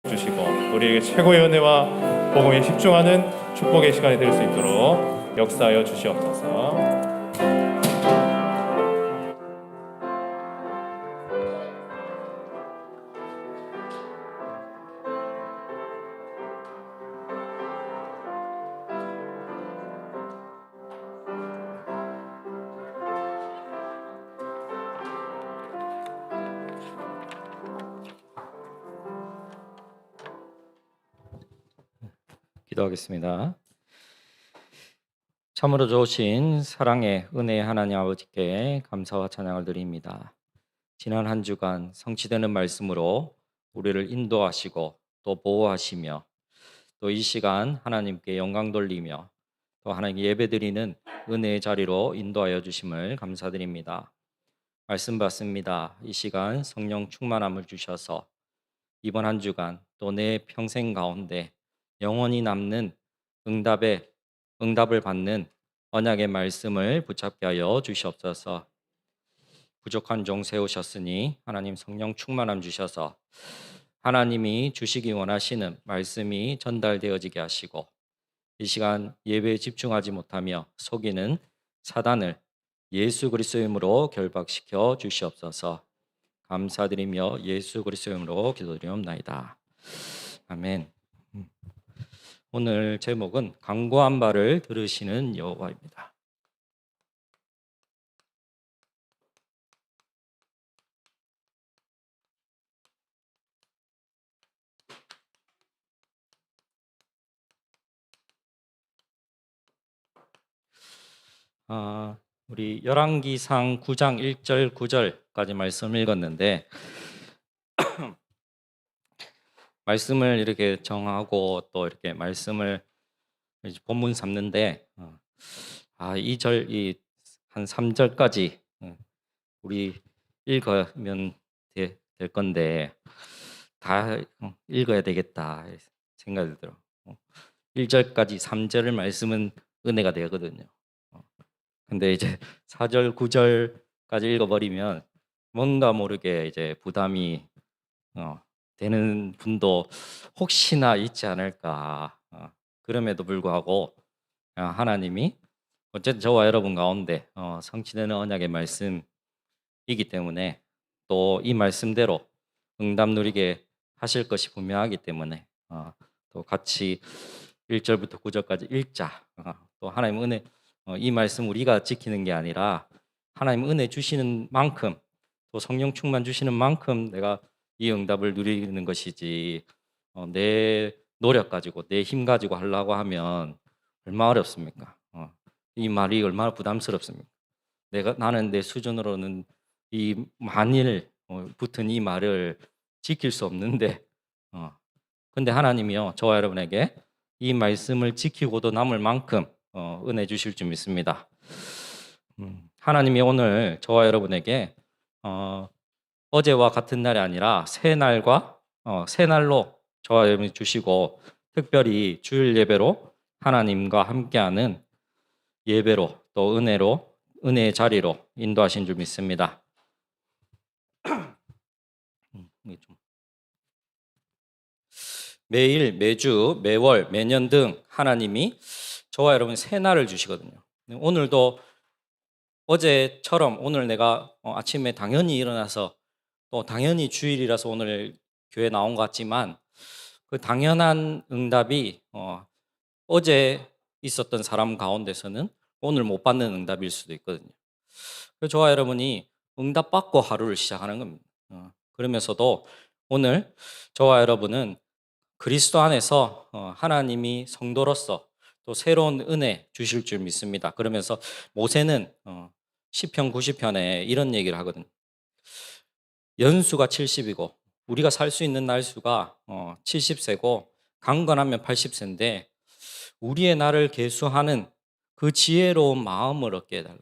주시고 우리에게 최고의 은혜와 복음에 집중하는 축복의 시간이 될 수 있도록 역사하여 주시옵소서. 기도하겠습니다. 참으로 좋으신 사랑의 은혜의 하나님 아버지께 감사와 찬양을 드립니다. 지난 한 주간 성취되는 말씀으로 우리를 인도하시고 또 보호하시며 또 이 시간 하나님께 영광 돌리며 또 하나님께 예배드리는 은혜의 자리로 인도하여 주심을 감사드립니다. 말씀 받습니다. 이 시간 성령 충만함을 주셔서 이번 한 주간 또 내 평생 가운데 영원히 남는 응답을 받는 언약의 말씀을 붙잡게 하여 주시옵소서. 부족한 종 세우셨으니 하나님 성령 충만함 주셔서 하나님이 주시기 원하시는 말씀이 전달되어지게 하시고 이 시간 예배에 집중하지 못하며 속이는 사단을 예수 그리스도의 이름으로 결박시켜 주시옵소서. 감사드리며 예수 그리스도의 이름으로 기도드리옵나이다. 아멘. 오늘 제목은 강구한 바를 들으시는 여호와입니다. 우리 열왕기상 9장 1절 9절까지 말씀을 읽었는데 말씀을 이렇게 정하고 또 이렇게 말씀을 본문 삼는데 한 3절까지 우리 읽으면 될 건데 다 읽어야 되겠다 생각이 들어. 1절까지 3절을 말씀은 은혜가 되거든요. 근데 이제 4절 9절까지 읽어버리면 뭔가 모르게 이제 부담이 되는 분도 혹시나 있지 않을까. 그럼에도 불구하고 하나님이 어쨌든 저와 여러분 가운데 성취되는 언약의 말씀이기 때문에 또 이 말씀대로 응답 누리게 하실 것이 분명하기 때문에 또 같이 1절부터 9절까지 읽자. 또 하나님 은혜 이 말씀 우리가 지키는 게 아니라 하나님 은혜 주시는 만큼 또 성령 충만 주시는 만큼 내가 이 응답을 누리는 것이지 내 노력 가지고 내 힘 가지고 하려고 하면 얼마나 어렵습니까? 이 말이 얼마나 부담스럽습니까? 나는 내 수준으로는 이 만일 붙은 이 말을 지킬 수 없는데 근데 하나님이요 저와 여러분에게 이 말씀을 지키고도 남을 만큼 은혜 주실 줄 믿습니다. 하나님이 오늘 저와 여러분에게 어제와 같은 날이 아니라 새 날로 저와 여러분이 주시고 특별히 주일 예배로 하나님과 함께하는 예배로 또 은혜의 자리로 인도하신 줄 믿습니다. 매일, 매주, 매월, 매년 등 하나님이 저와 여러분 새 날을 주시거든요. 오늘도 어제처럼 오늘 내가 아침에 당연히 일어나서 또 당연히 주일이라서 오늘 교회 나온 것 같지만 그 당연한 응답이 어제 있었던 사람 가운데서는 오늘 못 받는 응답일 수도 있거든요. 그래서 저와 여러분이 응답받고 하루를 시작하는 겁니다. 그러면서도 오늘 저와 여러분은 그리스도 안에서 하나님이 성도로서 또 새로운 은혜 주실 줄 믿습니다. 그러면서 모세는 시편 90편에 이런 얘기를 하거든요. 연수가 70이고 우리가 살 수 있는 날수가 70세고 강건하면 80세인데 우리의 날을 계수하는 그 지혜로운 마음을 얻게 해달라.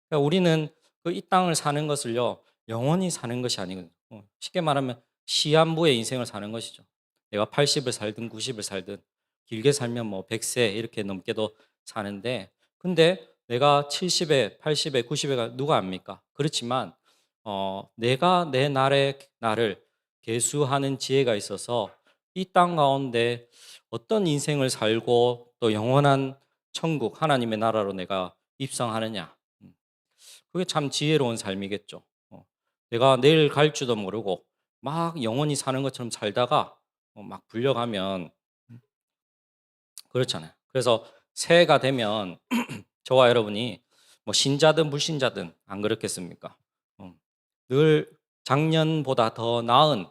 그러니까 우리는 이 땅을 사는 것을요 영원히 사는 것이 아니거든요. 쉽게 말하면 시한부의 인생을 사는 것이죠. 내가 80을 살든 90을 살든 길게 살면 뭐 100세 이렇게 넘게도 사는데 근데 내가 70에 80에 90에 누가 압니까? 그렇지만 내가 내 날을 계수하는 지혜가 있어서 이 땅 가운데 어떤 인생을 살고 또 영원한 천국 하나님의 나라로 내가 입성하느냐. 그게 참 지혜로운 삶이겠죠. 내가 내일 갈 줄도 모르고 막 영원히 사는 것처럼 살다가 막 불려가면 그렇잖아요. 그래서 새해가 되면 저와 여러분이 뭐 신자든 불신자든 안 그렇겠습니까? 늘 작년보다 더 나은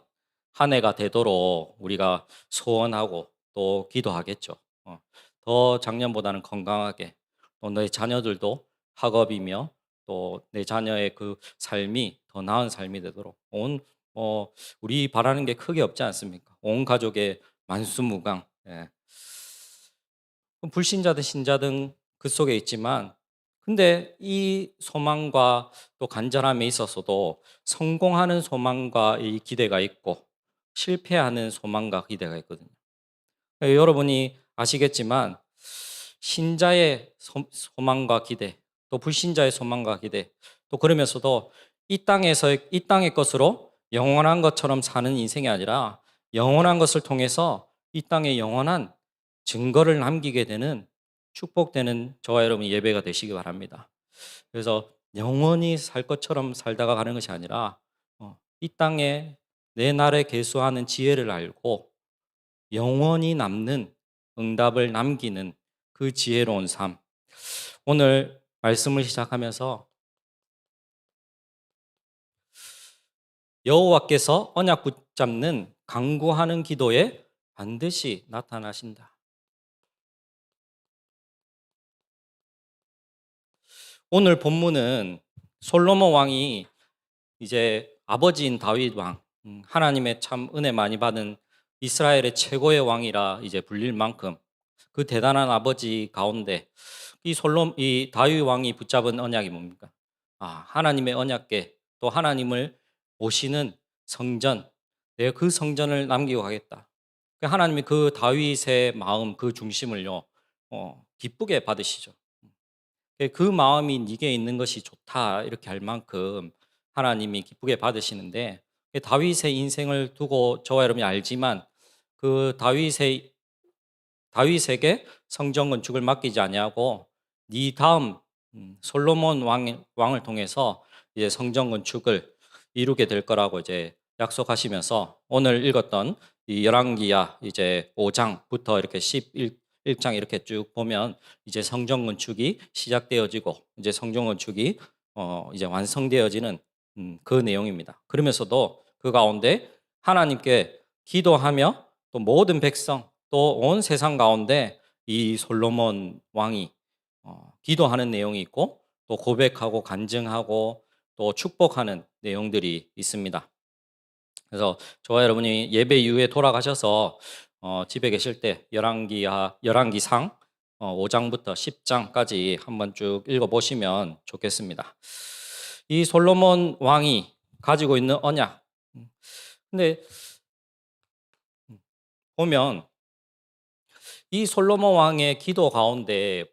한 해가 되도록 우리가 소원하고 또 기도하겠죠. 더 작년보다는 건강하게 또 너의 자녀들도 학업이며 또 내 자녀의 그 삶이 더 나은 삶이 되도록 우리 바라는 게 크게 없지 않습니까? 온 가족의 만수무강. 예. 불신자든 신자든 그 속에 있지만 근데 이 소망과 또 간절함에 있어서도 성공하는 소망과 이 기대가 있고 실패하는 소망과 기대가 있거든요. 여러분이 아시겠지만 신자의 소망과 기대, 또 불신자의 소망과 기대, 또 그러면서도 이 땅의 것으로 영원한 것처럼 사는 인생이 아니라 영원한 것을 통해서 이 땅에 영원한 증거를 남기게 되는 축복되는 저와 여러분 예배가 되시기 바랍니다. 그래서 영원히 살 것처럼 살다가 가는 것이 아니라 이 땅에 내 날에 계수하는 지혜를 알고 영원히 남는 응답을 남기는 그 지혜로운 삶. 오늘 말씀을 시작하면서 여호와께서 언약 붙잡는 간구하는 기도에 반드시 나타나신다. 오늘 본문은 솔로몬 왕이 이제 아버지인 다윗 왕, 하나님의 참 은혜 많이 받은 이스라엘의 최고의 왕이라 이제 불릴 만큼 그 대단한 아버지 가운데 이 다윗 왕이 붙잡은 언약이 뭡니까? 하나님의 언약궤 또 하나님을 모시는 성전, 내가 그 성전을 남기고 가겠다. 하나님이 그 다윗의 마음 그 중심을요 기쁘게 받으시죠. 그 마음이 네게 있는 것이 좋다 이렇게 할 만큼 하나님이 기쁘게 받으시는데 다윗의 인생을 두고 저와 여러분이 알지만 그 다윗에게 성전 건축을 맡기지 아니하고 네 다음 솔로몬 왕을 통해서 이제 성전 건축을 이루게 될 거라고 이제 약속하시면서 오늘 읽었던 이 열왕기야 이제 5장부터 이렇게 11장 이렇게 쭉 보면 이제 성전 건축이 시작되어지고 이제 성전 건축이 이제 완성되어지는 그 내용입니다. 그러면서도 그 가운데 하나님께 기도하며 또 모든 백성 또 온 세상 가운데 이 솔로몬 왕이 기도하는 내용이 있고 또 고백하고 간증하고 또 축복하는 내용들이 있습니다. 그래서 저와 여러분이 예배 이후에 돌아가셔서 집에 계실 때 열왕기상 5장부터 10장까지 한번 쭉 읽어보시면 좋겠습니다. 이 솔로몬 왕이 가지고 있는 언약. 근데 보면 이 솔로몬 왕의 기도 가운데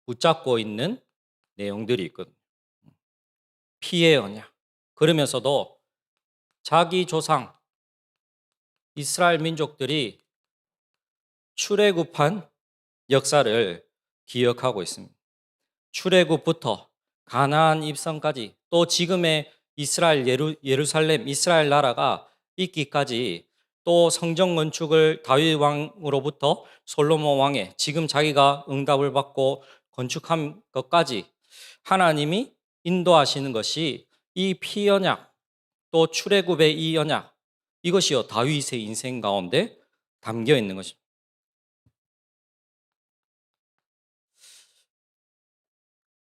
붙잡고 있는 내용들이 있거든요. 피의 언약. 그러면서도 자기 조상 이스라엘 민족들이 출애굽한 역사를 기억하고 있습니다. 출애굽부터 가나안 입성까지 또 지금의 이스라엘 예루살렘 이스라엘 나라가 있기까지 또 성전 건축을 다윗 왕으로부터 솔로몬 왕에 지금 자기가 응답을 받고 건축한 것까지 하나님이 인도하시는 것이 이 피언약 또 출애굽의 이 언약 이것이요 다윗의 인생 가운데 담겨 있는 것입니다.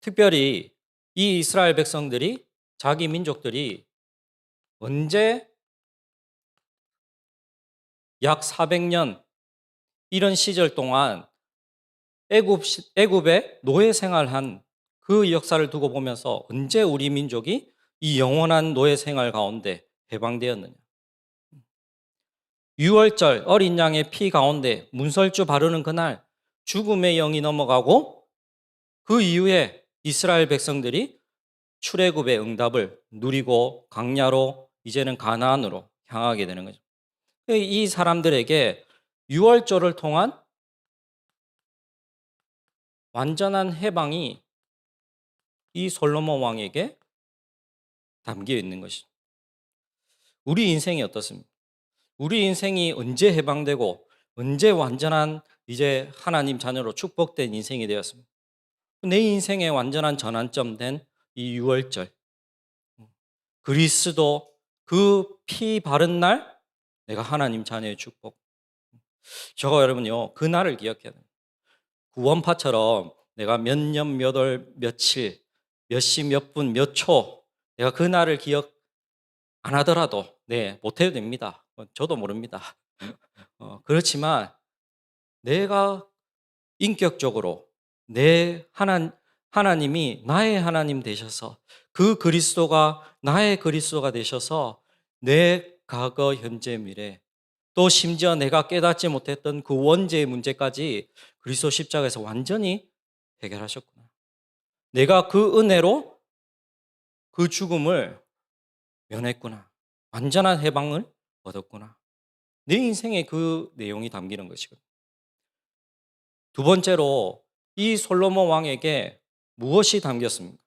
특별히 이 이스라엘 백성들이 자기 민족들이 언제 약 400년 이런 시절 동안 애굽에 노예 생활한 그 역사를 두고 보면서 언제 우리 민족이 이 영원한 노예 생활 가운데 해방되었느냐. 유월절 어린 양의 피 가운데 문설주 바르는 그날 죽음의 영이 넘어가고 그 이후에 이스라엘 백성들이 출애굽의 응답을 누리고 광야로 이제는 가나안으로 향하게 되는 거죠. 이 사람들에게 유월절을 통한 완전한 해방이 이 솔로몬 왕에게 담겨 있는 것이죠. 우리 인생이 어떻습니까? 우리 인생이 언제 해방되고 언제 완전한 이제 하나님 자녀로 축복된 인생이 되었습니까? 내 인생의 완전한 전환점 된 이 유월절, 그리스도 그 피 바른 날 내가 하나님 자녀의 축복. 저거 여러분요, 그 날을 기억해야 돼요. 구원파처럼 내가 몇 년, 몇 월, 며칠, 몇 시, 몇 분, 몇 초 내가 그 날을 기억 안 하더라도 못 해도 됩니다. 저도 모릅니다. 그렇지만 내가 인격적으로 하나님이 나의 하나님 되셔서 그 그리스도가 나의 그리스도가 되셔서 내 과거, 현재, 미래 또 심지어 내가 깨닫지 못했던 그 원죄의 문제까지 그리스도 십자가에서 완전히 해결하셨구나. 내가 그 은혜로 그 죽음을 면했구나. 완전한 해방을 얻었구나. 내 인생에 그 내용이 담기는 것이거든요. 두 번째로 이 솔로몬 왕에게 무엇이 담겼습니까?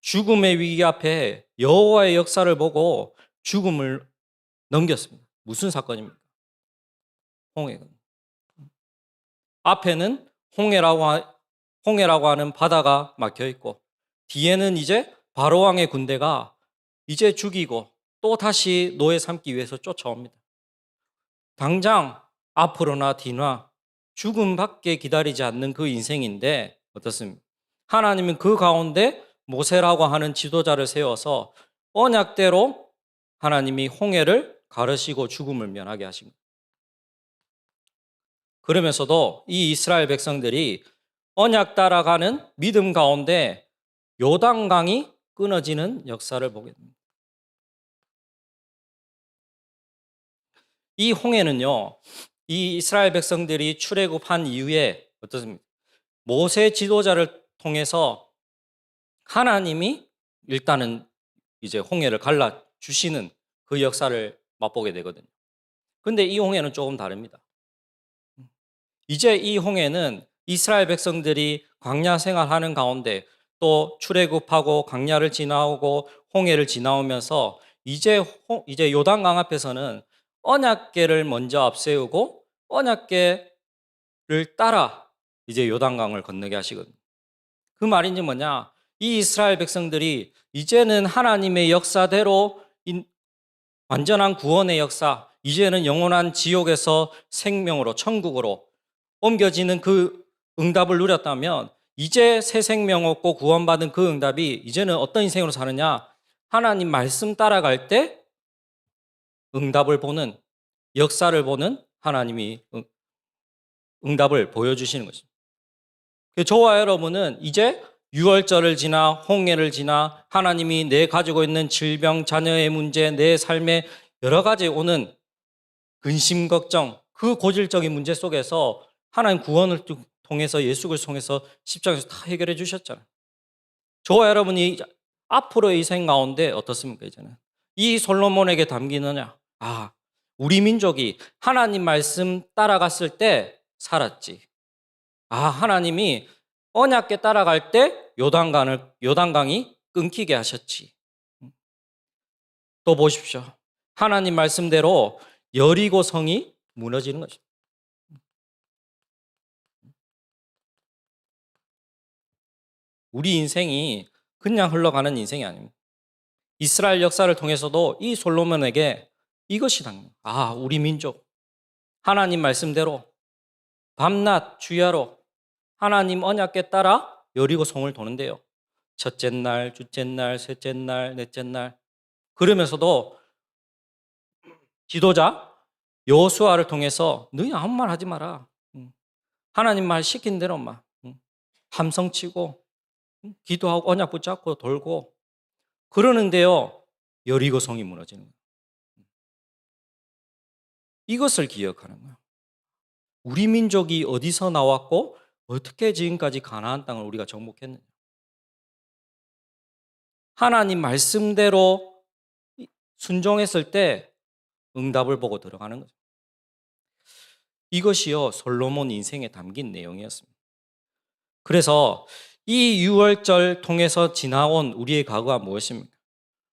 죽음의 위기 앞에 여호와의 역사를 보고 죽음을 넘겼습니다. 무슨 사건입니까? 홍해거든요. 앞에는 홍해라고 하는 바다가 막혀 있고 뒤에는 이제 바로 왕의 군대가 이제 죽이고 또 다시 노예 삼기 위해서 쫓아옵니다. 당장 앞으로나 뒤나 죽음밖에 기다리지 않는 그 인생인데 어떻습니까? 하나님은 그 가운데 모세라고 하는 지도자를 세워서 언약대로 하나님이 홍해를 가르시고 죽음을 면하게 하십니다. 그러면서도 이 이스라엘 백성들이 언약 따라가는 믿음 가운데 요단강이 끊어지는 역사를 보게 됩니다. 이 홍해는요, 이 이스라엘 백성들이 출애굽한 이후에 어떻습니까? 모세 지도자를 통해서 하나님이 일단은 이제 홍해를 갈라 주시는 그 역사를 맛보게 되거든요. 근데 이 홍해는 조금 다릅니다. 이제 이 홍해는 이스라엘 백성들이 광야 생활하는 가운데 또 출애굽하고 광야를 지나오고 홍해를 지나오면서 이제 요단강 앞에서는 언약궤를 먼저 앞세우고 언약궤를 따라 이제 요단강을 건너게 하시거든요. 그 말인지 뭐냐? 이 이스라엘 백성들이 이제는 하나님의 역사대로 완전한 구원의 역사, 이제는 영원한 지옥에서 생명으로 천국으로 옮겨지는 그 응답을 누렸다면 이제 새 생명 얻고 구원받은 그 응답이 이제는 어떤 인생으로 사느냐? 하나님 말씀 따라갈 때 응답을 보는, 역사를 보는 하나님이 응답을 보여주시는 것입니다. 저와 여러분은 이제 유월절을 지나 홍해를 지나 하나님이 내 가지고 있는 질병, 자녀의 문제, 내 삶에 여러 가지 오는 근심, 걱정, 그 고질적인 문제 속에서 하나님 구원을 통해서 예수 그리스도를 통해서 십자가에서 다 해결해 주셨잖아요. 저와 여러분이 앞으로의 인생 가운데 어떻습니까? 이제는 이 솔로몬에게 담기느냐? 우리 민족이 하나님 말씀 따라갔을 때 살았지. 하나님이 언약궤 따라갈 때 요단강이 끊기게 하셨지. 또 보십시오. 하나님 말씀대로 여리고 성이 무너지는 것입니다. 우리 인생이 그냥 흘러가는 인생이 아닙니다. 이스라엘 역사를 통해서도 이 솔로몬에게 이것이 당깁니다. 우리 민족 하나님 말씀대로 밤낮 주야로 하나님 언약궤 따라 여리고 성을 도는데요. 첫째 날, 둘째 날, 셋째 날, 넷째 날 그러면서도 지도자 여호수아를 통해서 너희 아무 말 하지 마라. 하나님 말 시킨 대로만 함성 치고 기도하고 언약 붙잡고 돌고 그러는데요. 여리고 성이 무너지는 거예요. 이것을 기억하는 거예요. 우리 민족이 어디서 나왔고 어떻게 지금까지 가나안 땅을 우리가 정복했느냐. 하나님 말씀대로 순종했을 때 응답을 보고 들어가는 거죠. 이것이요 솔로몬 인생에 담긴 내용이었습니다. 그래서 이 유월절 통해서 지나온 우리의 과거가 무엇입니까?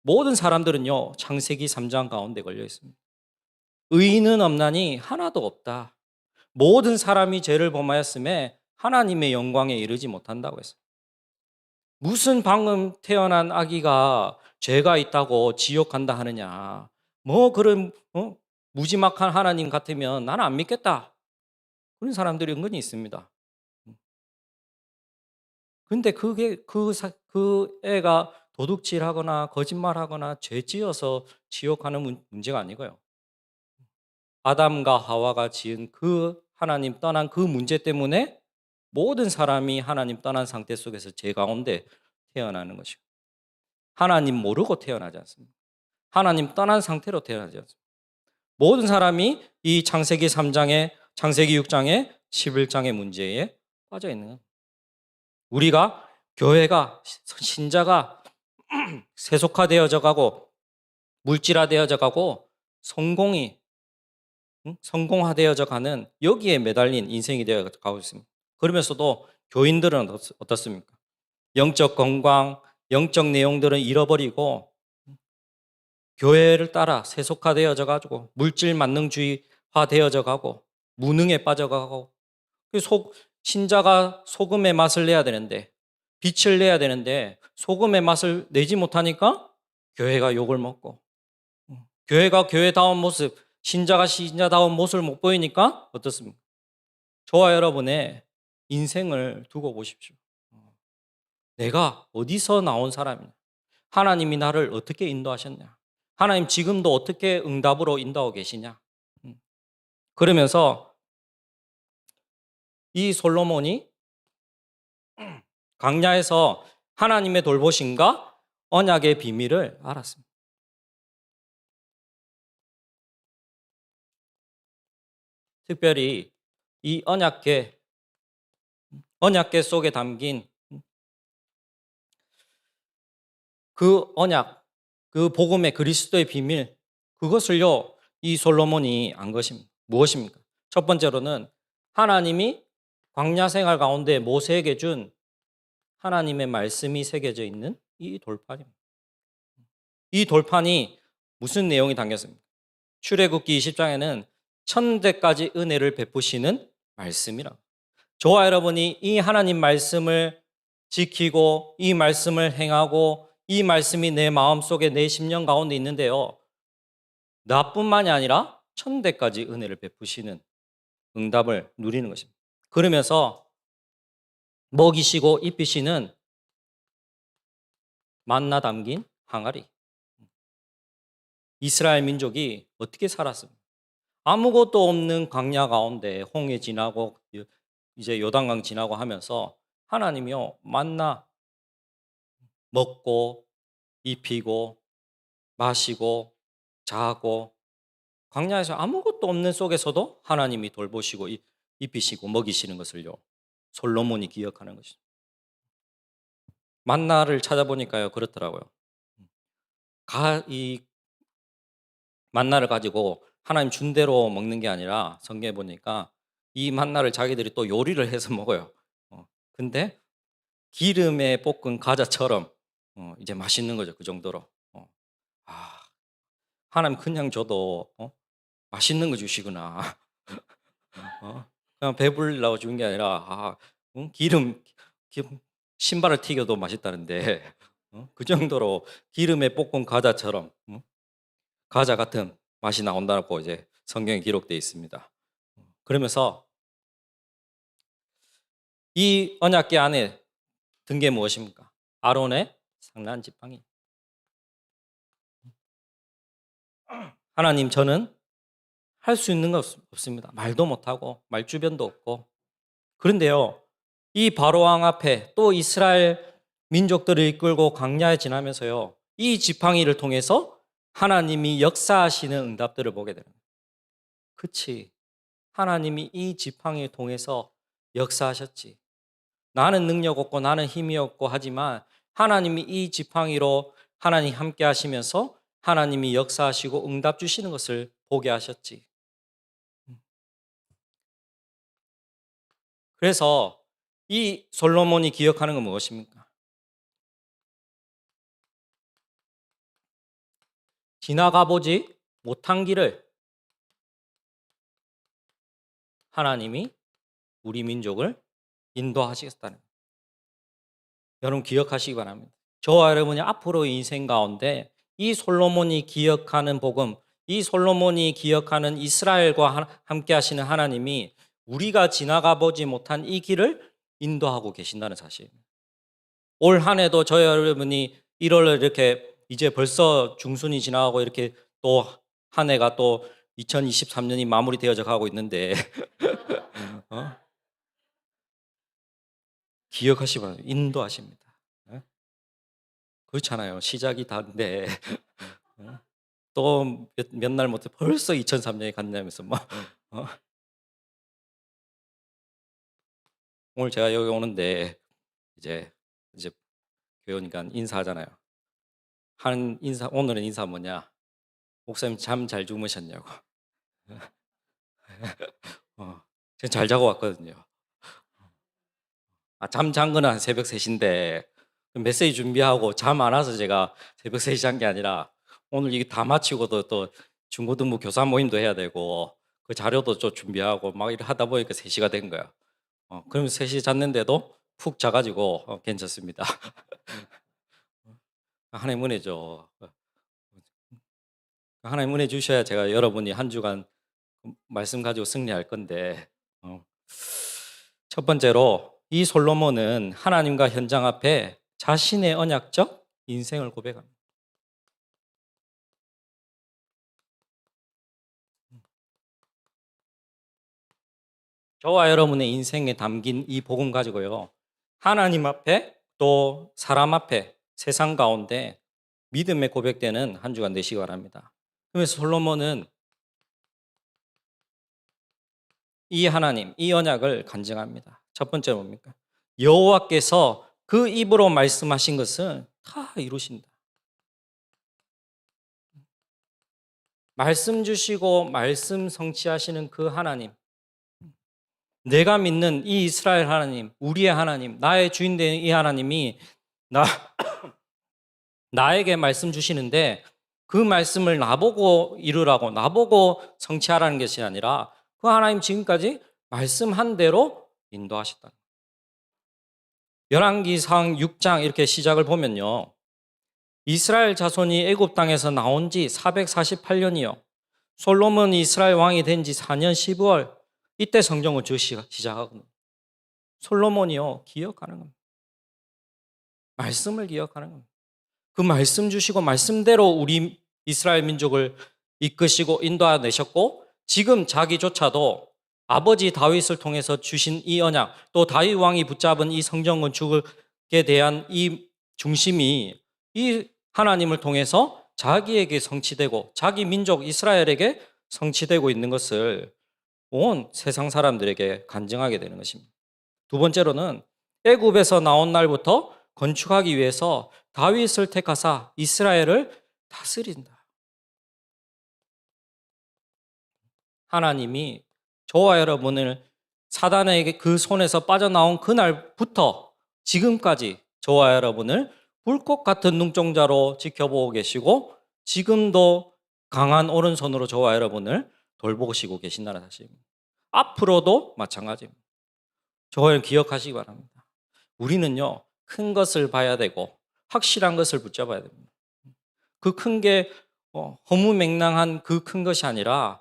모든 사람들은요 창세기 3장 가운데 걸려 있습니다. 의인은 없나니 하나도 없다. 모든 사람이 죄를 범하였음에 하나님의 영광에 이르지 못한다고 했어요. 무슨 방금 태어난 아기가 죄가 있다고 지옥 간다 하느냐. 뭐 그런 무지막한 하나님 같으면 나는 안 믿겠다. 그런 사람들이 은근히 있습니다. 근데 그 애가 도둑질하거나 거짓말하거나 죄지어서 지옥 가는 문제가 아니고요. 아담과 하와가 지은 그 하나님 떠난 그 문제 때문에 모든 사람이 하나님 떠난 상태 속에서 죄 가운데 태어나는 것이고, 하나님 모르고 태어나지 않습니다. 하나님 떠난 상태로 태어나지 않습니다. 모든 사람이 이 창세기 3장에 창세기 6장에 11장의 문제에 빠져 있는 겁니다. 우리가 교회가 신자가 세속화되어져 가고 물질화되어져 가고 성공화되어져 가는 여기에 매달린 인생이 되어 가고 있습니다. 그러면서도 교인들은 어떻습니까? 영적 건강, 영적 내용들은 잃어버리고 교회를 따라 세속화되어져 가지고 물질 만능주의화되어져 가고 무능에 빠져가고, 신자가 소금의 맛을 내야 되는데, 빛을 내야 되는데 소금의 맛을 내지 못하니까 교회가 욕을 먹고, 교회가 교회다운 모습, 신자가 신자다운 모습을 못 보이니까 어떻습니까? 저와 여러분의 인생을 두고 보십시오. 내가 어디서 나온 사람이냐? 하나님이 나를 어떻게 인도하셨냐? 하나님 지금도 어떻게 응답으로 인도하고 계시냐? 그러면서 이 솔로몬이 광야에서 하나님의 돌보심과 언약의 비밀을 알았습니다. 특별히 이 언약궤 속에 담긴 그 언약, 그 복음의 그리스도의 비밀, 그것을요 이 솔로몬이 안 것입니다. 무엇입니까? 첫 번째로는 하나님이 광야 생활 가운데 모세에게 준 하나님의 말씀이 새겨져 있는 이 돌판입니다. 이 돌판이 무슨 내용이 담겼습니까? 출애굽기 20장에는 천대까지 은혜를 베푸시는 말씀이라. 저와 여러분이 이 하나님 말씀을 지키고 이 말씀을 행하고 이 말씀이 내 마음속에 내 심령 가운데 있는데요, 나뿐만이 아니라 천대까지 은혜를 베푸시는 응답을 누리는 것입니다. 그러면서 먹이시고 입히시는 만나 담긴 항아리. 이스라엘 민족이 어떻게 살았습니까? 아무것도 없는 광야 가운데 홍해 지나고 이제 요단강 지나고 하면서 하나님이요 만나 먹고 입히고 마시고 자고, 광야에서 아무것도 없는 속에서도 하나님이 돌보시고 입히시고 먹이시는 것을요 솔로몬이 기억하는 것이죠. 만나를 찾아보니까요 그렇더라고요. 이 만나를 가지고 하나님 준 대로 먹는 게 아니라 성경에 보니까 이 만나를 자기들이 또 요리를 해서 먹어요. 근데 기름에 볶은 과자처럼 이제 맛있는 거죠. 그 정도로. 하나님 그냥 줘도 맛있는 거 주시구나. 그냥 배불리려고 주는 게 아니라 기름 신발을 튀겨도 맛있다는데 그 정도로 기름에 볶은 과자처럼 과자 같은 맛이 나온다고 이제 성경에 기록되어 있습니다. 그러면서 이 언약궤 안에 든 게 무엇입니까? 아론의 상난 지팡이. 하나님, 저는 할 수 있는 거 없습니다. 말도 못하고 말주변도 없고. 그런데요, 이 바로왕 앞에 또 이스라엘 민족들을 이끌고 광야에 지나면서요, 이 지팡이를 통해서 하나님이 역사하시는 응답들을 보게 됩니다. 그치, 하나님이 이 지팡이를 통해서 역사하셨지. 나는 능력 없고 나는 힘이 없고 하지만 하나님이 이 지팡이로 하나님 함께 하시면서 하나님이 역사하시고 응답 주시는 것을 보게 하셨지. 그래서 이 솔로몬이 기억하는 건 무엇입니까? 지나가 보지 못한 길을 하나님이 우리 민족을 인도하시겠다는 거예요. 여러분 기억하시기 바랍니다. 저와 여러분이 앞으로의 인생 가운데 이 솔로몬이 기억하는 복음, 이 솔로몬이 기억하는 이스라엘과 함께 하시는 하나님이 우리가 지나가 보지 못한 이 길을 인도하고 계신다는 사실입니다. 올 한 해도 저와 여러분이 1월 이렇게 이제 벌써 중순이 지나가고 이렇게 또 한 해가 또 2023년이 마무리되어져 가고 있는데 기억하시기 바랍니다. 인도하십니다. 그렇잖아요. 시작이 다른데 또 몇 날 못해 벌써 2003년이 갔냐면서 막 오늘 제가 여기 오는데 이제 교회 오니까 인사하잖아요. 오늘은 인사 뭐냐? 목사님 잠 잘 주무셨냐고. 제가 잘 자고 왔거든요. 잠 잔 거는 한 새벽 3시인데 메시지 준비하고 잠 안 와서 제가 새벽 3시 잔 게 아니라 오늘 이게 다 마치고도 또 중고등부 교사 모임도 해야 되고 그 자료도 좀 준비하고 막 이렇게 하다 보니까 3시가 된 거야. 그럼 3시 잤는데도 푹 자가지고 괜찮습니다. 하나님 은혜죠. 하나님 은혜 주셔야 제가 여러분이 한 주간 말씀 가지고 승리할 건데 첫 번째로 이 솔로몬은 하나님과 현장 앞에 자신의 언약적 인생을 고백합니다. 저와 여러분의 인생에 담긴 이 복음 가지고요. 하나님 앞에 또 사람 앞에 세상 가운데 믿음의 고백되는 한 주간 되시기 바랍니다. 그래서 솔로몬은 이 하나님, 이 언약을 간증합니다. 첫 번째 뭡니까? 여호와께서 그 입으로 말씀하신 것은 다 이루신다. 말씀 주시고 말씀 성취하시는 그 하나님, 내가 믿는 이 이스라엘 하나님, 우리의 하나님, 나의 주인 된 이 하나님이 나에게 말씀 주시는데 그 말씀을 나보고 이루라고 나보고 성취하라는 것이 아니라 그 하나님 지금까지 말씀한 대로 인도하셨다. 열왕기상 6장 이렇게 시작을 보면요. 이스라엘 자손이 애굽 땅에서 나온 지 448년이요. 솔로몬이 이스라엘 왕이 된 지 4년 12월 이때 성경을 시작하거든요. 솔로몬이요 기억하는 겁니다. 말씀을 기억하는 겁니다. 그 말씀 주시고 말씀대로 우리 이스라엘 민족을 이끄시고 인도하내셨고 지금 자기조차도 아버지 다윗을 통해서 주신 이 언약 또 다윗 왕이 붙잡은 이 성전 건축에 대한 이 중심이 이 하나님을 통해서 자기에게 성취되고 자기 민족 이스라엘에게 성취되고 있는 것을 온 세상 사람들에게 간증하게 되는 것입니다. 두 번째로는 애굽에서 나온 날부터 건축하기 위해서 다윗을 택하사 이스라엘을 다스린다. 하나님이 저와 여러분을 사단에게 그 손에서 빠져나온 그날부터 지금까지 저와 여러분을 불꽃 같은 눈동자로 지켜보고 계시고 지금도 강한 오른손으로 저와 여러분을 돌보시고 계신다는 사실입니다. 앞으로도 마찬가지입니다. 저와 기억하시기 바랍니다. 우리는요 큰 것을 봐야 되고 확실한 것을 붙잡아야 됩니다. 그 큰 게 허무맹랑한 그 큰 것이 아니라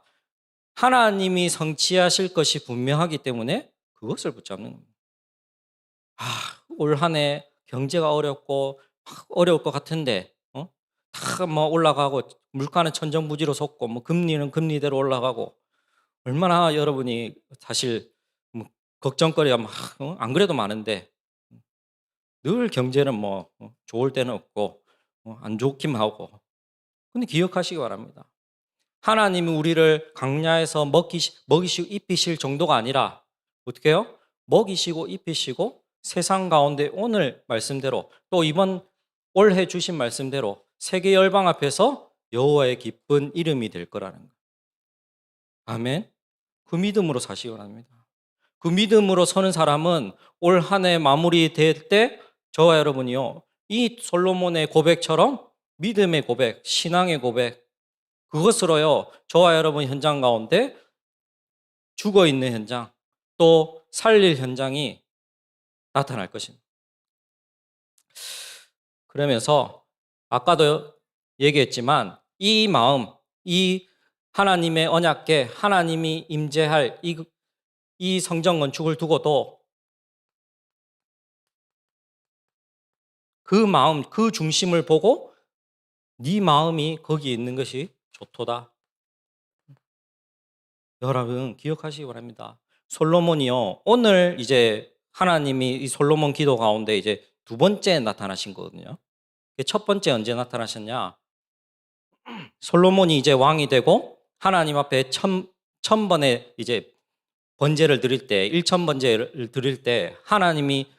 하나님이 성취하실 것이 분명하기 때문에 그것을 붙잡는 겁니다. 올 한 해 경제가 어렵고 어려울 것 같은데 다 뭐 올라가고 물가는 천정부지로 솟고 뭐 금리는 금리대로 올라가고 얼마나 여러분이 사실 뭐 걱정거리가 막 안 그래도 많은데 늘 경제는 뭐 좋을 때는 없고 안 좋기만 하고 근데 기억하시기 바랍니다. 하나님이 우리를 광야에서 먹이시고 입히실 정도가 아니라 어떻게 해요? 먹이시고 입히시고 세상 가운데 오늘 말씀대로 또 이번 올해 주신 말씀대로 세계 열방 앞에서 여호와의 기쁜 이름이 될 거라는 거예요. 아멘. 그 믿음으로 사시기 바랍니다. 그 믿음으로 서는 사람은 올 한 해 마무리될 때 저와 여러분이요, 이 솔로몬의 고백처럼 믿음의 고백, 신앙의 고백, 그것으로요 저와 여러분 현장 가운데 죽어 있는 현장, 또 살릴 현장이 나타날 것입니다. 그러면서 아까도 얘기했지만 이 마음, 이 하나님의 언약궤, 하나님이 임재할 이 성전 건축을 두고도 그 마음, 그 중심을 보고 네 마음이 거기에 있는 것이 좋도다. 여러분 기억하시기 바랍니다. 솔로몬이요, 오늘 이제 하나님이 이 솔로몬 기도 가운데 이제 두 번째 나타나신 거거든요. 첫 번째 언제 나타나셨냐? 솔로몬이 이제 왕이 되고 하나님 앞에 천 번의 이제 번제를 드릴 때, 1,000번제를 드릴 때 하나님이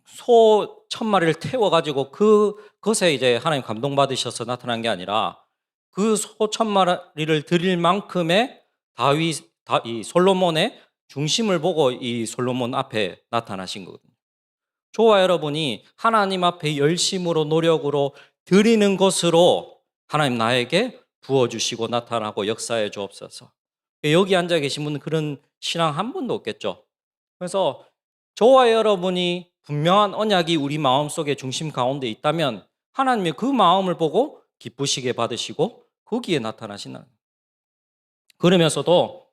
소 1,000마리를 태워가지고 그것에 이제 하나님 감동받으셔서 나타난 게 아니라 그 소 1,000마리를 드릴 만큼의 이 솔로몬의 중심을 보고 이 솔로몬 앞에 나타나신 거거든요. 저와 여러분이 하나님 앞에 열심으로 노력으로 드리는 것으로 하나님 나에게 부어주시고 나타나고 역사해 주옵소서. 여기 앉아 계신 분은 그런 신앙 한 분도 없겠죠. 그래서 저와 여러분이 분명한 언약이 우리 마음속에 중심 가운데 있다면 하나님이 그 마음을 보고 기쁘시게 받으시고 거기에 나타나시는, 그러면서도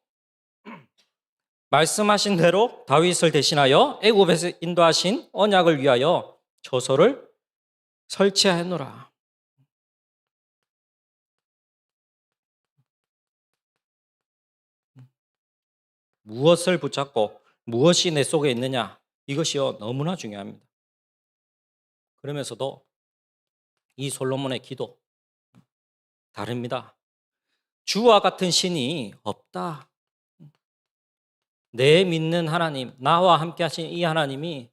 말씀하신 대로 다윗을 대신하여 애굽에서 인도하신 언약을 위하여 저소를 설치하였노라. 무엇을 붙잡고 무엇이 내 속에 있느냐, 이것이요 너무나 중요합니다. 그러면서도 이 솔로몬의 기도 다릅니다. 주와 같은 신이 없다. 내 믿는 하나님, 나와 함께 하신 이 하나님이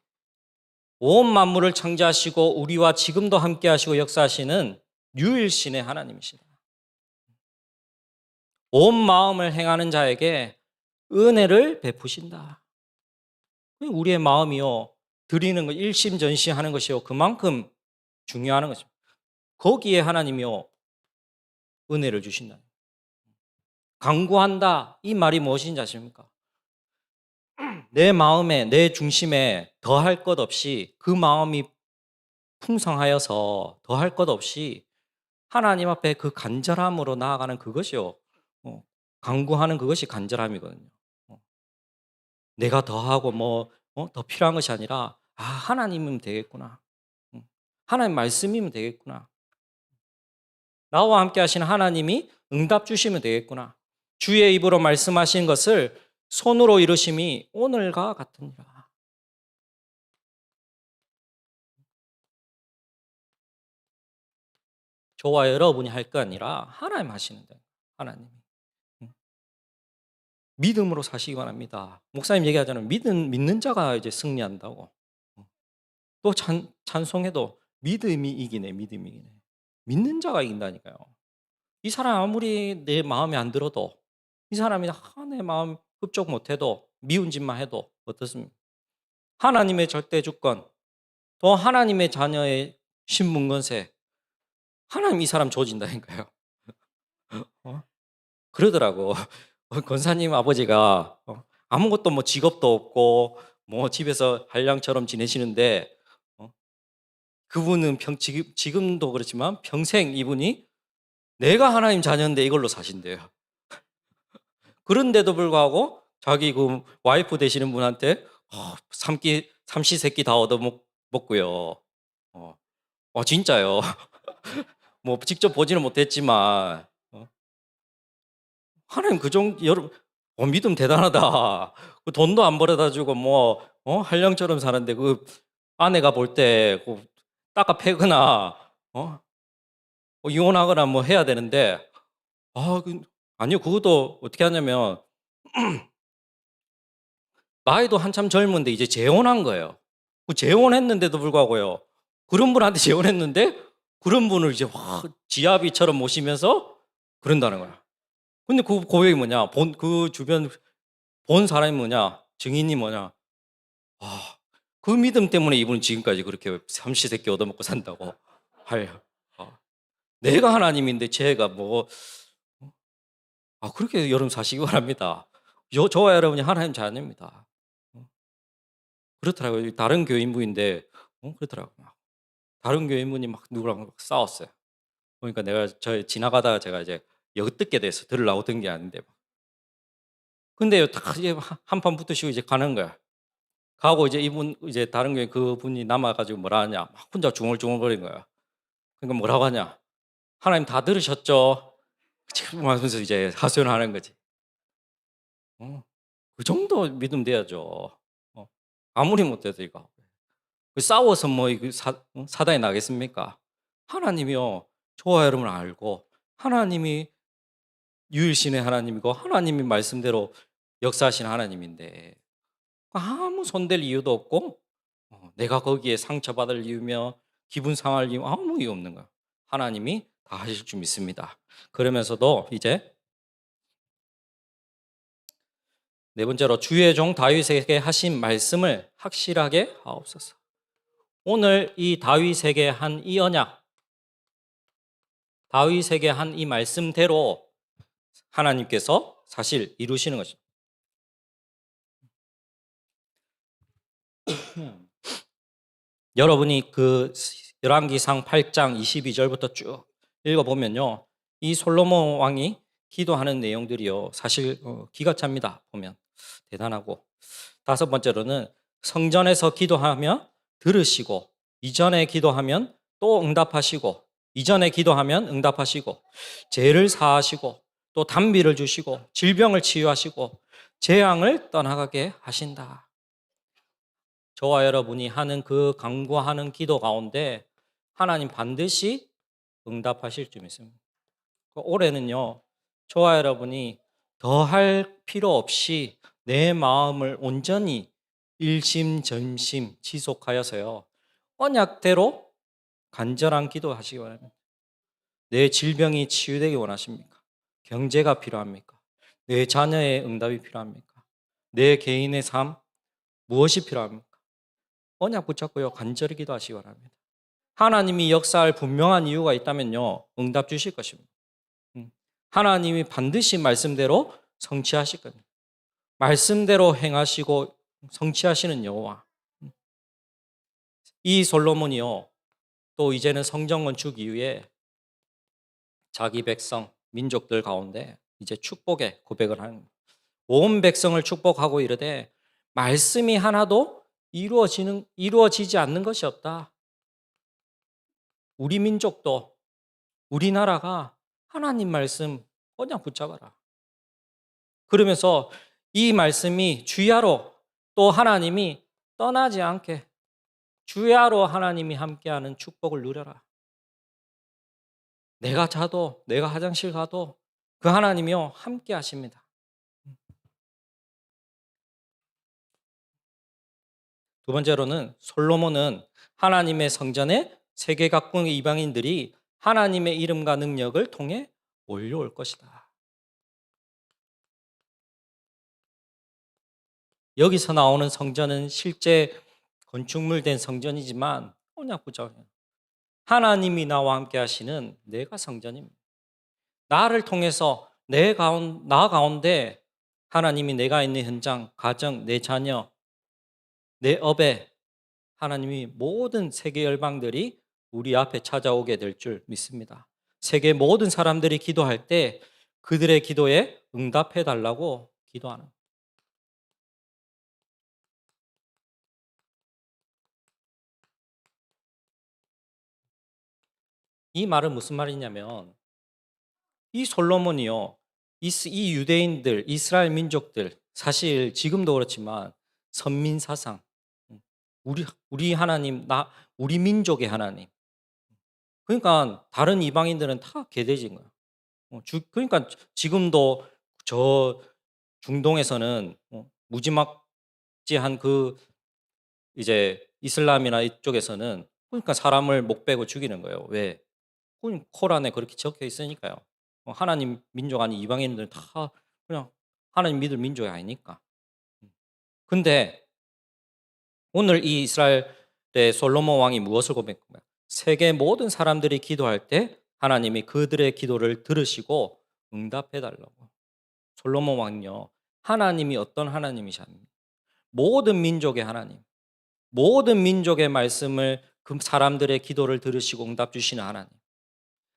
온 만물을 창조하시고 우리와 지금도 함께 하시고 역사하시는 유일신의 하나님이시다. 온 마음을 행하는 자에게 은혜를 베푸신다. 우리의 마음이요 드리는 것, 일심전시하는 것이요 그만큼 중요한 것입니다. 거기에 하나님이요 은혜를 주신다. 강구한다, 이 말이 무엇인지 아십니까? 내 마음에, 내 중심에 더할 것 없이, 그 마음이 풍성하여서 더할 것 없이 하나님 앞에 그 간절함으로 나아가는 그것이요 강구하는 그것이 간절함이거든요. 내가 더하고 더 필요한 것이 아니라 하나님이면 되겠구나, 하나님 말씀이면 되겠구나, 나와 함께 하시는 하나님이 응답 주시면 되겠구나, 주의 입으로 말씀하신 것을 손으로 이루심이 오늘과 같으니라. 저와 여러분이 할 거 아니라 하나님 하시는 거예요. 하나님이. 믿음으로 사시기 바랍니다. 목사님 얘기하잖아요. 믿는 자가 이제 승리한다고. 또 찬송해도 믿음이 이기네, 믿음이 이기네. 믿는 자가 이긴다니까요. 이 사람 아무리 내 마음에 안 들어도, 이 사람이 내 마음 흡족 못해도, 미운 짓만 해도 어떻습니까? 하나님의 절대 주권, 또 하나님의 자녀의 신분권세, 하나님 이 사람 조진다니까요. 그러더라고. 권사님 아버지가 아무것도 직업도 없고 집에서 한량처럼 지내시는데 그분은 지금도 그렇지만 평생 이분이 내가 하나님 자녀인데 이걸로 사신대요. 그런데도 불구하고 자기 그 와이프 되시는 분한테 삼시세끼 다 얻어먹고요. 진짜요. 직접 보지는 못했지만 하나님 여러분 믿음 대단하다. 돈도 안 벌어다 주고 한량처럼 사는데 그 아내가 볼 때 닦아 패거나 이혼하거나 해야 되는데 아니요, 그것도 어떻게 하냐면 나이도 한참 젊은데 이제 재혼한 거예요. 재혼했는데도 불구하고요, 그런 분한테 재혼했는데 그런 분을 이제 지아비처럼 모시면서 그런다는 거야. 근데 그 고백이 뭐냐? 그 주변 본 사람이 뭐냐? 증인이 뭐냐? 아, 그 믿음 때문에 이분은 지금까지 그렇게 삼시세끼 얻어먹고 산다고. 할. 아, 내가 하나님인데 쟤가 뭐 그렇게 여러분 사시기 바랍니다. 저와 여러분이 하나님 자녀입니다. 어, 그렇더라고요. 다른 교인분인데 그렇더라고요. 다른 교인분이 막 누구랑 막 싸웠어요. 그러니까 내가 지나가다가 제가 이제 엿듣게 돼서 들으려고 든 게 아닌데 막. 근데 딱 이제 한판 붙으시고 이제 가는 거야. 가고 이제 이분 이제 다른 교인 그분이 남아 가지고 뭐라 하냐? 막 혼자 중얼중얼거리는 거야. 그러니까 뭐라고 하냐? "하나님 다 들으셨죠?" 지금 하면서 이제 하소연하는 거지. 어. 그 정도 믿음 돼야죠. 아무리 못해도 이거. 싸워서 뭐 이거 사단이 나겠습니까? 하나님이요. 저와 여러분을 알고 하나님이 유일신의 하나님이고 하나님이 말씀대로 역사하신 하나님인데 아무 손댈 이유도 없고 내가 거기에 상처받을 이유며 기분 상할 이유 아무 이유 없는 거야. 하나님이 다 하실 줄 믿습니다. 그러면서도 이제 네 번째로 주의 종 다윗에게 하신 말씀을 확실하게 하옵소서. 오늘 이 다윗에게 한 이 언약, 다윗에게 한 이 말씀대로 하나님께서 사실 이루시는 것입니다. 여러분이 그 열왕기상 8장 22절부터 쭉 읽어보면요. 이 솔로몬 왕이 기도하는 내용들이요. 사실 기가 찹니다. 보면 대단하고. 다섯 번째로는 성전에서 기도하며 들으시고 이전에 기도하면 또 응답하시고 이전에 기도하면 응답하시고 죄를 사하시고 또 단비를 주시고 질병을 치유하시고 재앙을 떠나가게 하신다. 저와 여러분이 하는 그 간구하는 기도 가운데 하나님 반드시 응답하실 줄 믿습니다. 올해는요, 저와 여러분이 더 할 필요 없이 내 마음을 온전히 일심전심 지속하여서요, 언약대로 간절한 기도하시기 바랍니다. 내 질병이 치유되기 원하십니까? 경제가 필요합니까? 내 자녀의 응답이 필요합니까? 내 개인의 삶 무엇이 필요합니까? 언약 붙잡고요, 간절히 기도하시기 바랍니다. 하나님이 역사할 분명한 이유가 있다면요, 응답 주실 것입니다. 하나님이 반드시 말씀대로 성취하실 겁니다. 말씀대로 행하시고 성취하시는 여호와. 이 솔로몬이요, 또 이제는 성전 건축 이후에 자기 백성, 민족들 가운데 이제 축복의 고백을 하는 거예요. 온 백성을 축복하고 이르되 말씀이 하나도 이루어지지 않는 것이 없다. 우리 민족도 우리나라가 하나님 말씀 그냥 붙잡아라. 그러면서 이 말씀이 주야로 또 하나님이 떠나지 않게 주야로 하나님이 함께하는 축복을 누려라. 내가 자도 내가 화장실 가도 그 하나님이요 함께 하십니다. 두 번째로는 솔로몬은 하나님의 성전에 세계 각국의 이방인들이 하나님의 이름과 능력을 통해 몰려올 것이다. 여기서 나오는 성전은 실제 건축물 된 성전이지만 언약구죠. 하나님이 나와 함께 하시는 내가 성전입니다. 나를 통해서 나 가운데 하나님이 내가 있는 현장, 가정, 내 자녀, 내 업에 하나님이 모든 세계 열방들이 우리 앞에 찾아오게 될 줄 믿습니다. 세계 모든 사람들이 기도할 때 그들의 기도에 응답해 달라고 기도하는. 이 말은 무슨 말이냐면 이 솔로몬이요, 이 유대인들, 이스라엘 민족들, 사실 지금도 그렇지만 선민 사상, 우리 하나님, 우리 민족의 하나님. 그러니까 다른 이방인들은 다 개돼진 거야. 그러니까 지금도 저 중동에서는 무지막지한 그 이제 이슬람이나 이쪽에서는 그러니까 사람을 목 베고 죽이는 거예요. 왜? 코란에 그렇게 적혀 있으니까요. 하나님 민족 아닌 이방인들은 다 그냥 하나님 믿을 민족이 아니니까. 근데 오늘 이 이스라엘의 솔로몬 왕이 무엇을 고백한 거야? 세계 모든 사람들이 기도할 때 하나님이 그들의 기도를 들으시고 응답해 달라고. 솔로몬 왕요, 하나님이 어떤 하나님이십니까? 모든 민족의 하나님, 모든 민족의 말씀을 그 사람들의 기도를 들으시고 응답 주시는 하나님.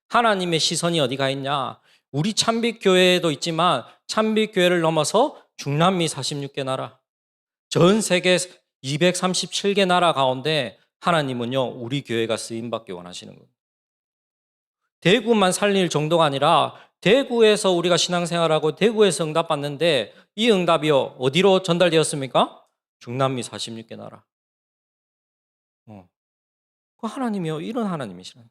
하나님의 시선이 어디 가 있냐? 우리 참빛교회에도 있지만 참빛교회를 넘어서 중남미 46개 나라, 전 세계 237개 나라 가운데 하나님은요, 우리 교회가 쓰임받기 원하시는 거예요. 대구만 살릴 정도가 아니라 대구에서 우리가 신앙생활하고 대구에서 응답받는데 이 응답이요, 어디로 전달되었습니까? 중남미 46개 나라. 그 하나님이요, 이런 하나님이시라는.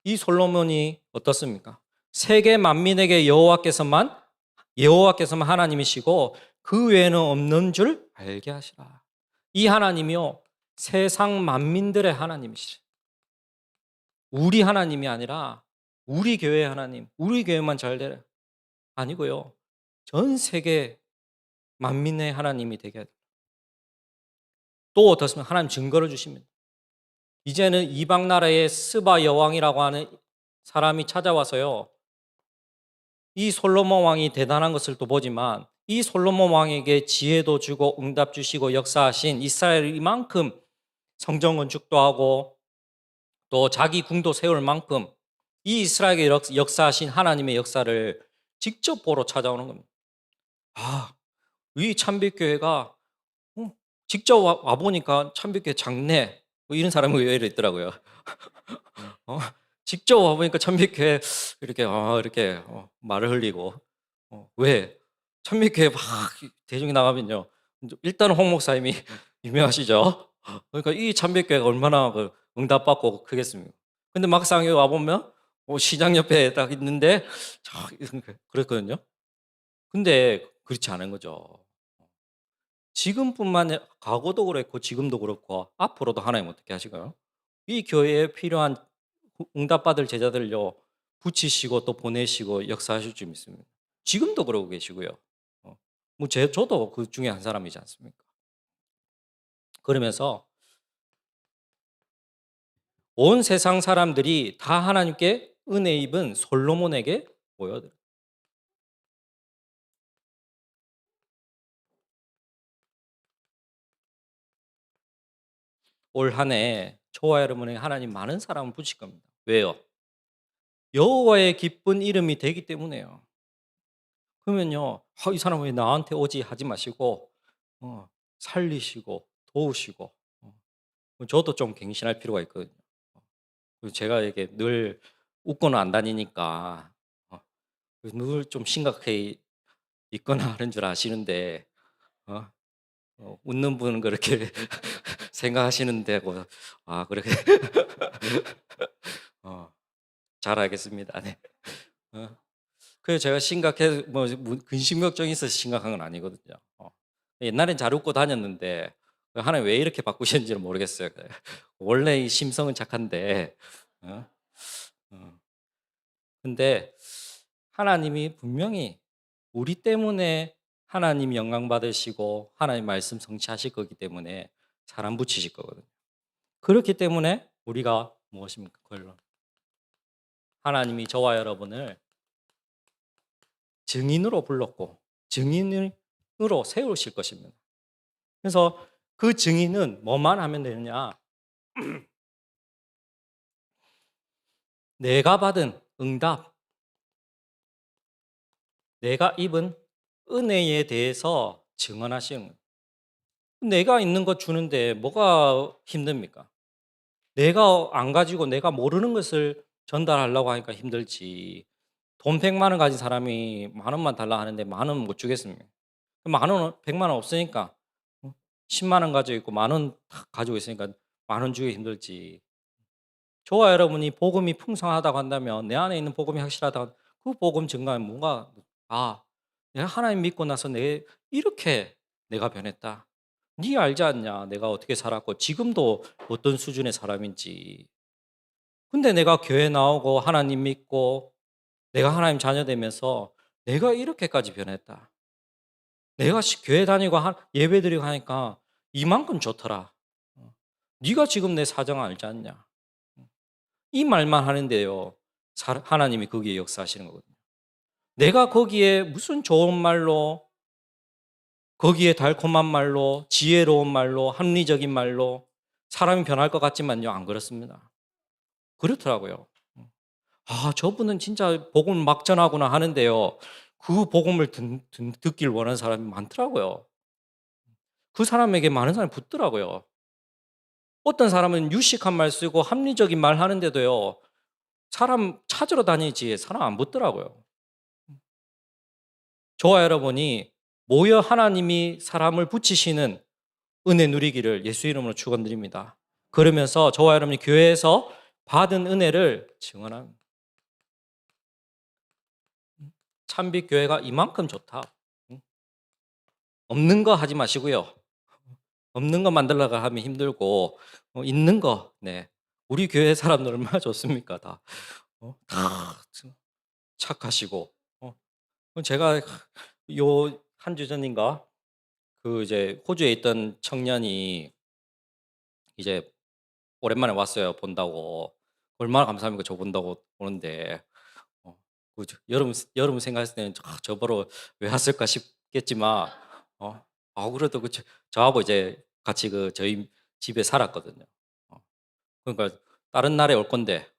이 솔로몬이 어떻습니까? 세계 만민에게 여호와께서만 하나님이시고 그 외에는 없는 줄 알게 하시라. 이 하나님이요, 세상 만민들의 하나님이시라. 우리 하나님이 아니라 우리 교회 하나님, 우리 교회만 잘 되라 아니고요, 전 세계 만민의 하나님이 되게 해야 돼요. 또 어떻습니까? 하나님 증거를 주십니다. 이제는 이방 나라의 스바 여왕이라고 하는 사람이 찾아와서요, 이 솔로몬 왕이 대단한 것을 또 보지만 이 솔로몬 왕에게 지혜도 주고 응답 주시고 역사하신 이스라엘 이만큼 성전 건축도 하고 또 자기 궁도 세울 만큼 이 이스라엘에 역사하신 하나님의 역사를 직접 보러 찾아오는 겁니다. 이 참빛교회가 직접 와보니까 참빛교회 작네, 뭐 이런 사람이 의외로 있더라고요. 직접 와보니까 참빛교회 이렇게 말을 흘리고, 왜? 참빛교회 막 대중이 나가면요, 일단 홍 목사님이 유명하시죠. 그러니까 이 참빛교회가 얼마나 응답받고 크겠습니까? 근데 막상 여기 와보면 시장 옆에 딱 있는데 그랬거든요. 근데 그렇지 않은 거죠. 지금뿐만 아니라 과거도 그랬고 지금도 그렇고 앞으로도 하나님 어떻게 하시고요? 이 교회에 필요한 응답받을 제자들요, 붙이시고 또 보내시고 역사하실 줄 믿습니다. 지금도 그러고 계시고요. 저도 그 중에 한 사람이지 않습니까? 그러면서 온 세상 사람들이 다 하나님께 은혜 입은 솔로몬에게 모여들어요. 올 한 해 저와 여러분에게 하나님 많은 사람을 붙일 겁니다. 왜요? 여호와의 기쁜 이름이 되기 때문에요. 그러면요, 이 사람 왜 나한테 오지 하지 마시고 살리시고 도우시고, 저도 좀 갱신할 필요가 있거든요. 제가 이게 늘 웃고는 안 다니니까 늘 좀 심각해 있거나 하는 줄 아시는데, 어? 웃는 분은 그렇게 생각하시는데 그렇게 어, 잘 알겠습니다. 네. 그래서 제가 심각해 근심 걱정이 있어서 심각한 건 아니거든요. 옛날엔 잘 웃고 다녔는데 하나님 왜 이렇게 바꾸셨는지는 모르겠어요. 원래 이 심성은 착한데, 어? 어. 근데 하나님이 분명히 우리 때문에 하나님 영광 받으시고 하나님 말씀 성취하실 거기 때문에 사람 붙이실 거거든요. 그렇기 때문에 우리가 무엇입니까? 결론. 하나님이 저와 여러분을 증인으로 불렀고 증인으로 세우실 것입니다. 그래서 그 증인은 뭐만 하면 되느냐? 내가 받은 응답, 내가 입은 은혜에 대해서 증언하시는 거예요. 내가 있는 것 주는데 뭐가 힘듭니까? 내가 안 가지고 내가 모르는 것을 전달하려고 하니까 힘들지. 돈 100만 원 가진 사람이 만 원만 달라 하는데 만 원 못 주겠습니까? 만 원, 100만 원 없으니까 10만 원 가지고 있고 만 원 가지고 있으니까 만 원 주기 힘들지. 저와 여러분이 복음이 풍성하다고 한다면, 내 안에 있는 복음이 확실하다고, 그 복음 증가하면 뭔가, 내가 하나님 믿고 나서 이렇게 내가 변했다. 네 알지 않냐? 내가 어떻게 살았고 지금도 어떤 수준의 사람인지. 근데 내가 교회 나오고 하나님 믿고 내가 하나님 자녀 되면서 내가 이렇게까지 변했다. 내가 교회 다니고 예배 드리고 하니까 이만큼 좋더라. 네가 지금 내 사정 알지 않냐. 이 말만 하는데요, 하나님이 거기에 역사하시는 거거든요. 내가 거기에 무슨 좋은 말로, 거기에 달콤한 말로, 지혜로운 말로, 합리적인 말로 사람이 변할 것 같지만요, 안 그렇습니다. 그렇더라고요. 저분은 진짜 복음을 막 전하구나 하는데요, 그 복음을 듣길 원하는 사람이 많더라고요. 그 사람에게 많은 사람이 붙더라고요. 어떤 사람은 유식한 말 쓰고 합리적인 말 하는데도요, 사람 찾으러 다니지 사람 안 붙더라고요. 저와 여러분이 모여 하나님이 사람을 붙이시는 은혜 누리기를 예수 이름으로 축원드립니다. 그러면서 저와 여러분이 교회에서 받은 은혜를 증언합니다. 참빛 교회가 이만큼 좋다. 없는 거 하지 마시고요. 없는 거 만들려고 하면 힘들고, 있는 거, 네. 우리 교회 사람들 얼마나 좋습니까? 다 착하시고. 제가 요 한 주 전인가 그 이제 호주에 있던 청년이 이제 오랜만에 왔어요. 본다고. 얼마나 감사합니까? 저 본다고 오는데. 여러분 생각했을 때는 저 보러 왜 왔을까 싶겠지만, 그래도 저하고 이제 같이 저희 집에 살았거든요. 그러니까 다른 날에 올 건데,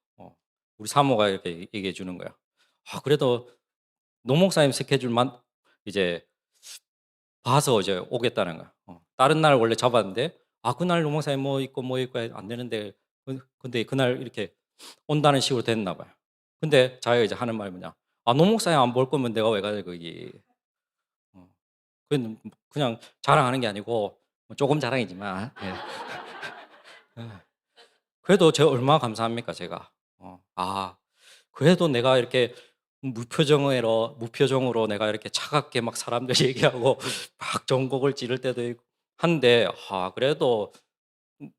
우리 사모가 이렇게 얘기해 주는 거야. 그래도 노 목사님 스케줄만 이제 봐서 이제 오겠다는 거야. 다른 날 원래 잡았는데, 그날 노 목사님 뭐 있고 안 되는데, 근데 그날 이렇게 온다는 식으로 됐나 봐요. 근데 자기가 이제 하는 말이 뭐냐? 노 목사님 안 볼 거면 내가 왜 가야 돼, 거기. 그냥 자랑하는 게 아니고, 조금 자랑이지만. 예. 그래도 제가 얼마나 감사합니까, 제가. 그래도 내가 이렇게 무표정으로 내가 이렇게 차갑게 막 사람들 얘기하고 막 전곡을 찌를 때도 있고 한데, 그래도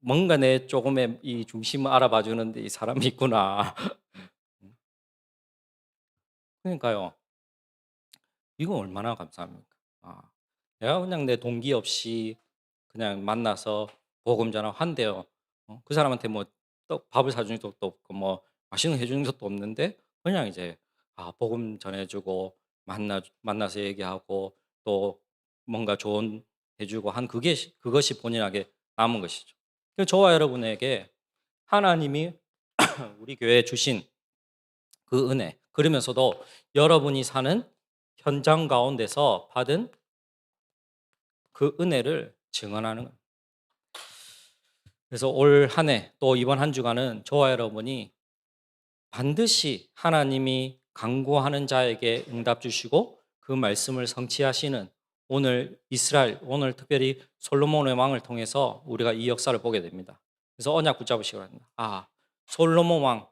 뭔가 내 조금의 이 중심을 알아봐 주는데 이 사람이 있구나. 그러니까요. 이거 얼마나 감사합니까? 내가 그냥 내 동기 없이 그냥 만나서 복음 전하고 한대요. 그 사람한테 뭐 밥을 사주는 것도 없고 뭐 맛있는 거 해주는 것도 없는데 그냥 이제 복음 전해주고 만나서 얘기하고 또 뭔가 조언 해주고 한 그것이 본인에게 남은 것이죠. 그래서 저와 여러분에게 하나님이 우리 교회에 주신 그 은혜, 그러면서도 여러분이 사는 현장 가운데서 받은 그 은혜를 증언하는 거예요. 그래서 올 한 해 또 이번 한 주간은 저와 여러분이 반드시 하나님이 간구하는 자에게 응답 주시고 그 말씀을 성취하시는 오늘 특별히 솔로몬의 왕을 통해서 우리가 이 역사를 보게 됩니다. 그래서 언약 붙잡으시기 바랍니다. 솔로몬 왕,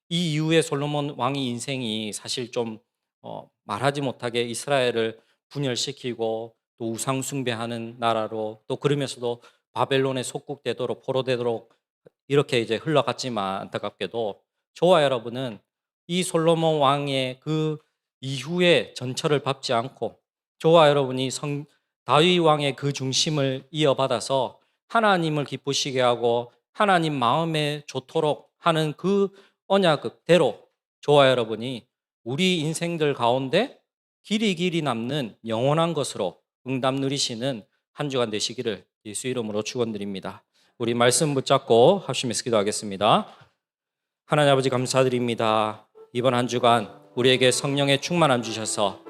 이 이후에 솔로몬 왕의 인생이 사실 좀 말하지 못하게 이스라엘을 분열시키고 또 우상 숭배하는 나라로 또 그러면서도 바벨론에 속국되도록 포로되도록 이렇게 이제 흘러갔지만 안타깝게도 저와 여러분은 이 솔로몬 왕의 그 이후에 전철을 밟지 않고 저와 여러분이 다윗 왕의 그 중심을 이어받아서 하나님을 기쁘시게 하고 하나님 마음에 좋도록 하는 그 언약대로 저와 여러분이 우리 인생들 가운데 길이 남는 영원한 것으로 응답 누리시는 한 주간 되시기를 예수 이름으로 축원드립니다. 우리 말씀 붙잡고 합심해서 기도하겠습니다. 하나님 아버지 감사드립니다. 이번 한 주간 우리에게 성령의 충만함 주셔서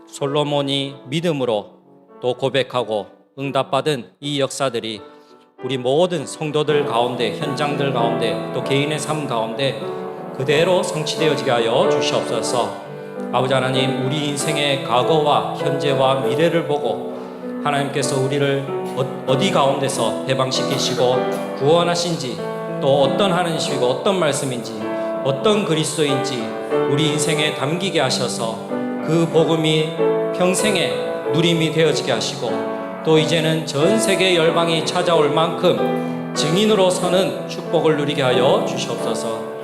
솔로몬이 믿음으로 또 고백하고 응답받은 이 역사들이 우리 모든 성도들 가운데, 현장들 가운데, 또 개인의 삶 가운데 그대로 성취되어지게 하여 주시옵소서. 아버지 하나님, 우리 인생의 과거와 현재와 미래를 보고 하나님께서 우리를 어디 가운데서 해방시키시고 구원하신지, 또 어떤 하나님이시고 어떤 말씀인지, 어떤 그리스도인지 우리 인생에 담기게 하셔서 그 복음이 평생의 누림이 되어지게 하시고, 또 이제는 전 세계 열방이 찾아올 만큼 증인으로 서는 축복을 누리게 하여 주시옵소서.